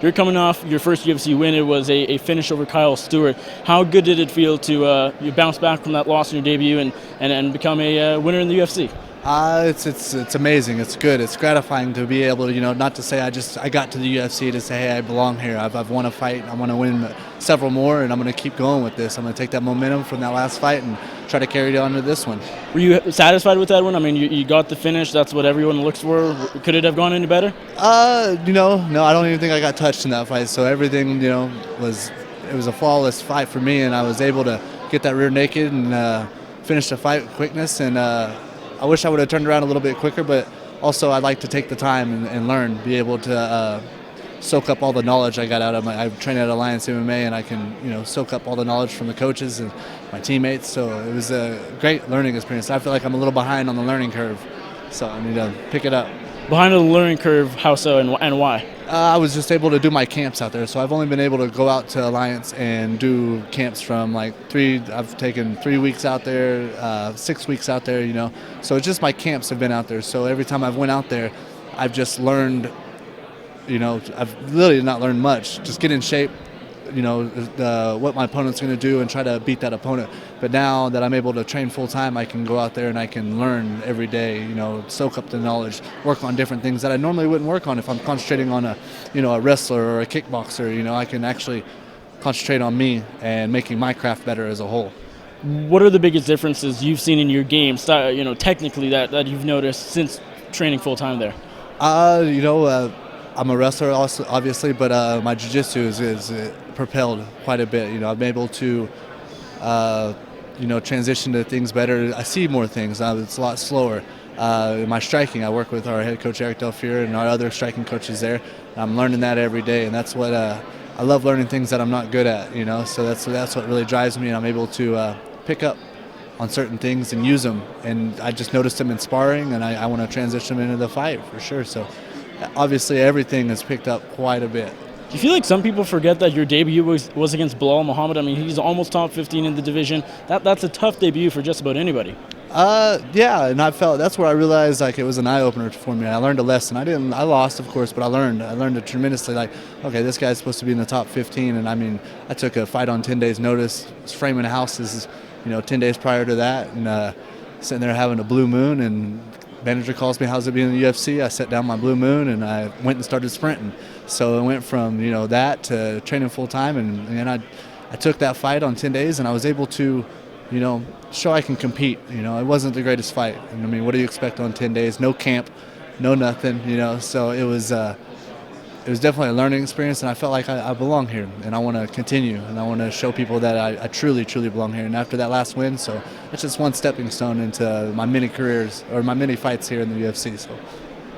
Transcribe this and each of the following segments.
You're coming off your first UFC win. It was a finish over Kyle Stewart. How good did it feel to you bounce back from that loss in your debut and become a winner in the UFC? It's amazing. It's good. It's gratifying to be able to, not to say I got to the UFC to say, hey, I belong here. I've won a fight. I want to win several more, and I'm going to keep going with this. I'm going to take that momentum from that last fight and try to carry it on to this one. Were you satisfied with that one? I mean, you got the finish. That's what everyone looks for. Could it have gone any better? No, I don't even think I got touched in that fight. So everything, it was a flawless fight for me, and I was able to get that rear naked and finish the fight with quickness. And I wish I would have turned around a little bit quicker, but also I'd like to take the time and learn, be able to soak up all the knowledge I got out of I trained at Alliance MMA, and I can, soak up all the knowledge from the coaches and my teammates. So it was a great learning experience. I feel like I'm a little behind on the learning curve, so I need to pick it up. Behind the learning curve, how so and why? I was just able to do my camps out there, so I've only been able to go out to Alliance and do camps from I've taken 3 weeks out there, 6 weeks out there, So it's just my camps have been out there. So every time I've went out there, I've just learned, I've literally not learned much. Just get in shape, what my opponent's going to do and try to beat that opponent. But now that I'm able to train full time, I can go out there and I can learn every day, soak up the knowledge, work on different things that I normally wouldn't work on if I'm concentrating on a wrestler or a kickboxer. I can actually concentrate on me and making my craft better as a whole. What are the biggest differences you've seen in your game, technically that you've noticed since training full time there? I'm a wrestler also, obviously, but my jiu-jitsu is propelled quite a bit. I'm able to, transition to things better. I see more things. It's a lot slower. My striking, I work with our head coach, Eric Delfier, and our other striking coaches there. I'm learning that every day, and that's what I love, learning things that I'm not good at, So that's what really drives me, and I'm able to pick up on certain things and use them. And I just noticed them in sparring, and I want to transition them into the fight for sure. So obviously everything has picked up quite a bit. Do you feel like some people forget that your debut was against Bilal Muhammad? I mean, he's almost top 15 in the division. That's a tough debut for just about anybody. Yeah, and I felt that's where I realized it was an eye-opener for me. I learned a lesson. I lost, of course, but I learned it tremendously. Okay, this guy's supposed to be in the top 15, and I took a fight on 10 days notice. I was framing houses, 10 days prior to that, and sitting there having a blue moon, and manager calls me, how's it being in the UFC? I set down my blue moon and I went and started sprinting. So it went from, that to training full time, and I took that fight on 10 days and I was able to, show I can compete. It wasn't the greatest fight. And what do you expect on 10 days? No camp, no nothing, so it was definitely a learning experience, and I felt like I belong here, and I want to continue, and I want to show people that I truly, truly belong here. And after that last win, so it's just one stepping stone into my many careers, or my many fights here in the UFC. So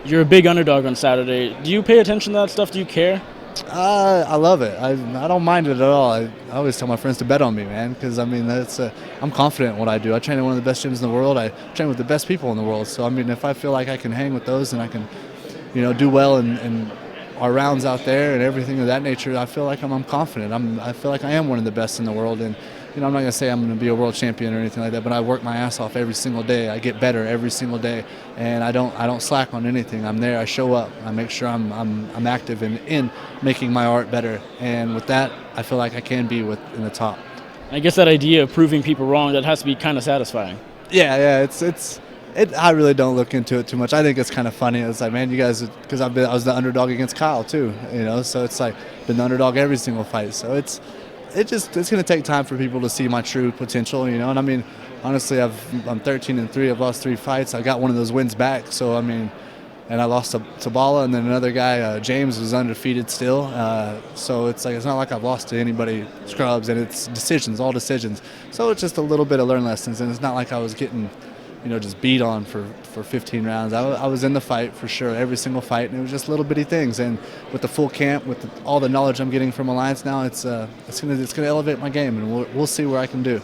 you're a big underdog on Saturday. Do you pay attention to that stuff? Do you care? I love it. I don't mind it at all. I always tell my friends to bet on me, man, because I'm confident in what I do. I train at one of the best gyms in the world. I train with the best people in the world. So if I feel like I can hang with those and I can, do well and our rounds out there and everything of that nature, I feel like I'm confident. I feel like I am one of the best in the world, and I'm not going to say I'm going to be a world champion or anything like that, but I work my ass off every single day. I get better every single day, and I don't slack on anything. I'm there. I show up. I make sure I'm active in making my art better, and with that, I feel like I can be in the top. I guess that idea of proving people wrong, that has to be kind of satisfying. Yeah. I really don't look into it too much. I think it's kind of funny. It's like, man, you guys, because I was the underdog against Kyle too, So it's like been the underdog every single fight. So it's going to take time for people to see my true potential, And honestly, I'm 13-3. I've lost 3 fights. I got one of those wins back. So and I lost to Bala, and then another guy, James, was undefeated still. So it's not like I've lost to anybody scrubs, and it's decisions, all decisions. So it's just a little bit of learn lessons, and it's not like I was getting just beat on for 15 rounds. I was in the fight for sure, every single fight, and it was just little bitty things. And with the full camp, with all the knowledge I'm getting from Alliance now, it's gonna elevate my game, and we'll see where I can do.